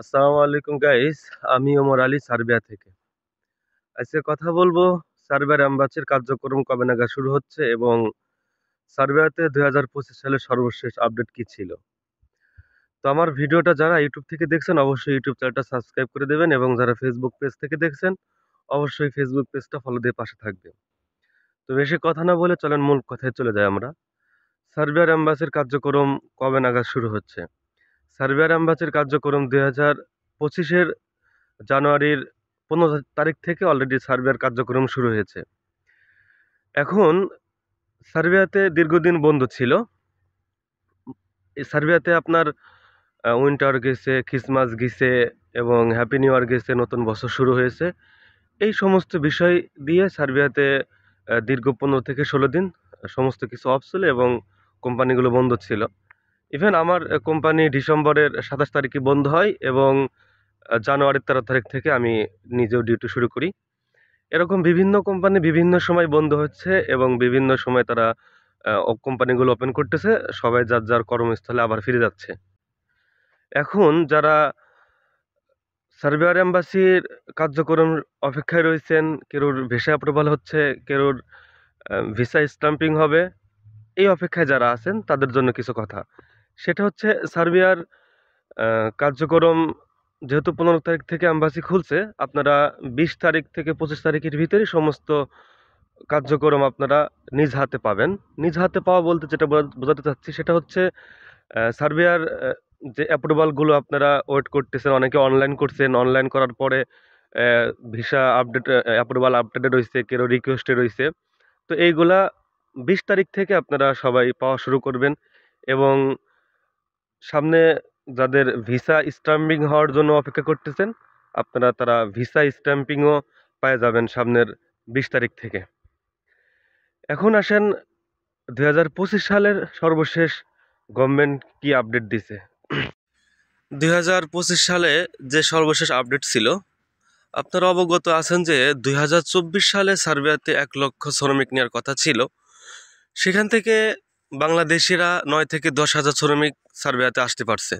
আসসালামু আলাইকুম গাইস। আমি ওমর আলী সার্বিয়া থেকে। আজকে কথা বলবো সার্বিয়ার অ্যাম্বাসির কার্যক্রম কবে নাগাদ শুরু হচ্ছে এবং সার্বিয়াতে 2025 সালের সর্বশেষ আপডেট কি ছিল। তো আমার ভিডিওটা যারা ইউটিউব থেকে দেখছেন অবশ্যই ইউটিউব চ্যানেলটা সাবস্ক্রাইব করে দেবেন এবং যারা ফেসবুক পেজ থেকে দেখছেন অবশ্যই ফেসবুক পেজটা ফলো দিয়ে পাশে থাকবেন। তো বেশি কথা না বলে চলেন মূল কথায় চলে যাই আমরা। সার্বিয়ার অ্যাম্বাসির কার্যক্রম কবে নাগাদ শুরু হচ্ছে। সার্বিয়ার অ্যাম্বাসির কার্যক্রম 2025-এর জানুয়ারির 15 তারিখ থেকে অলরেডি সার্বিয়ার কার্যক্রম শুরু হয়েছে। এখন সার্বিয়াতে দীর্ঘদিন বন্ধ ছিল। এই সার্বিয়াতে আপনার উইন্টার গেছে, ক্রিসমাস গেছে এবং হ্যাপি নিউ ইয়ার গেছে, নতুন বছর শুরু হয়েছে। এই সমস্ত বিষয় দিয়ে সার্বিয়াতে দীর্ঘ 15 থেকে 16 দিন সমস্ত কিছু অফ ছিল এবং কোম্পানিগুলো বন্ধ ছিল। ইভেন আমার কোম্পানি ডিসেম্বরের 27 তারিখে বন্ধ হয় এবং জানুয়ারির 13 তারিখ থেকে আমি নিজেও ডিউটি শুরু করি। এরকম বিভিন্ন কোম্পানি বিভিন্ন সময় বন্ধ হচ্ছে এবং বিভিন্ন সময় তারা কোম্পানিগুলো ওপেন করতেছে। সবাই যার যার কর্মস্থলে আবার ফিরে যাচ্ছে। এখন যারা সার্বিয়ার এম্বাসির কার্যক্রম অপেক্ষায় রয়েছেন, কেউর ভিসা অ্যাপ্রুভাল হচ্ছে, কেউর ভিসা স্টাম্পিং হবে, এই অপেক্ষায় যারা আছেন তাদের জন্য কিছু কথা। সেটা হচ্ছে সার্বিয়ার কার্যক্রম যেহেতু 15 তারিখ থেকে এম্বাসি খুলছে, আপনারা 20 তারিখ থেকে 25 তারিখের ভিতরেই সমস্ত কার্যক্রম আপনারা নিজ হাতে পাবেন। নিজ হাতে পাওয়া বলতে যেটা বোঝাতে চাচ্ছি সেটা হচ্ছে সার্বিয়ার যে অ্যাপ্রুভালগুলো আপনারা ওয়েট করতেছেন, অনেকে অনলাইন করছেন, অনলাইন করার পরে ভিসা আপডেট অ্যাপ্রুভাল আপডেটেড হইছে, কেউ রিকোয়েস্টে রইছে। তো এইগুলা 20 তারিখ থেকে আপনারা সবাই পাওয়া শুরু করবেন এবং সামনে যাদের ভিসা স্ট্যাম্পিং হওয়ার জন্য অপেক্ষা করতেছেন, আপনারা তারা ভিসা স্ট্যাম্পিংও পেয়ে যাবেন সামনের 20 তারিখ থেকে। এখন আসেন 2025 সালের সর্বশেষ গভর্নমেন্ট কি আপডেট দিছে। 2025 সালে যে সর্বশেষ আপডেট ছিল, আপনারা অবগত আছেন যে 2024 সালে সার্বিয়াতে 1 লক্ষ শ্রমিক নেওয়ার কথা ছিল। সেখান থেকে বাংলাদেশিরা 9 থেকে 10 হাজার শ্রমিক সার্বিয়াতে আসতে পারছে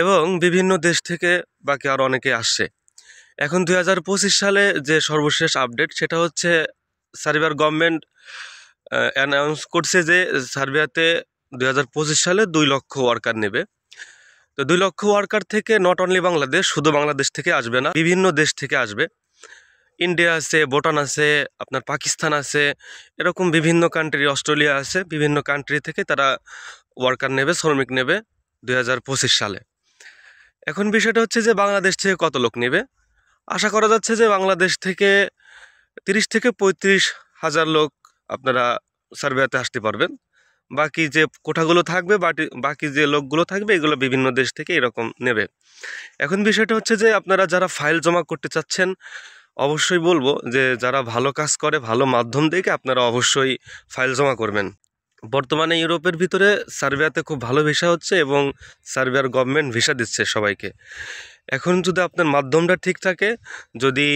এবং বিভিন্ন দেশ থেকে বাকি আরও অনেকে আসছে। এখন 2025 সালে যে সর্বশেষ আপডেট সেটা হচ্ছে সার্বিয়ার গভর্নমেন্ট অ্যানাউন্স করছে যে সার্বিয়াতে 2025 সালে 2 লক্ষ ওয়ার্কার নেবে। তো 2 লক্ষ ওয়ার্কার থেকে নট অনলি বাংলাদেশ, শুধু বাংলাদেশ থেকে আসবে না, বিভিন্ন দেশ থেকে আসবে। ইন্ডিয়া আছে, ভুটান আছে, আপনার পাকিস্তান আছে, এরকম বিভিন্ন কান্ট্রি, অস্ট্রেলিয়া আছে, বিভিন্ন কান্ট্রি থেকে তারা ওয়ার্কার নেবে, শ্রমিক নেবে 2025 সালে। এখন বিষয়টা হচ্ছে যে বাংলাদেশ থেকে কত লোক নেবে। আশা করা যাচ্ছে যে বাংলাদেশ থেকে 30 থেকে 35 হাজার লোক আপনারা সার্বিয়াতে আসতে পারবেন। বাকি যে কোঠাগুলো থাকবে, বাকি যে লোকগুলো থাকবে, এগুলো বিভিন্ন দেশ থেকে এরকম নেবে। এখন বিষয়টা হচ্ছে যে আপনারা যারা ফাইল জমা করতে চাচ্ছেন, অবশ্যই বলবো যে যারা ভালো কাজ করে, ভালো মাধ্যম দেখে আপনারা অবশ্যই ফাইল জমা করবেন। বর্তমানে ইউরোপের ভিতরে সার্বিয়াতে খুব ভালো ভিসা হচ্ছে এবং সার্বিয়ার গভর্নমেন্ট ভিসা দিচ্ছে সবাইকে। এখন যদি আপনার মাধ্যমটা ঠিক থাকে, যদি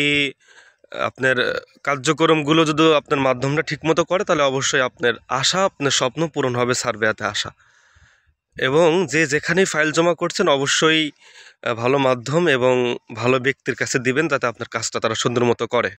আপনার কার্যক্রমগুলো যদি আপনার মাধ্যমটা ঠিকমতো করে, তাহলে অবশ্যই আপনার আশা, আপনার স্বপ্ন পূরণ হবে সার্বিয়াতে আসা। এবং যে যেখানেই ফাইল জমা করছেন অবশ্যই ভালো মাধ্যম এবং ভালো ব্যক্তির কাছে দিবেন, যাতে আপনার কাজটা তারা সুন্দর মতো করে।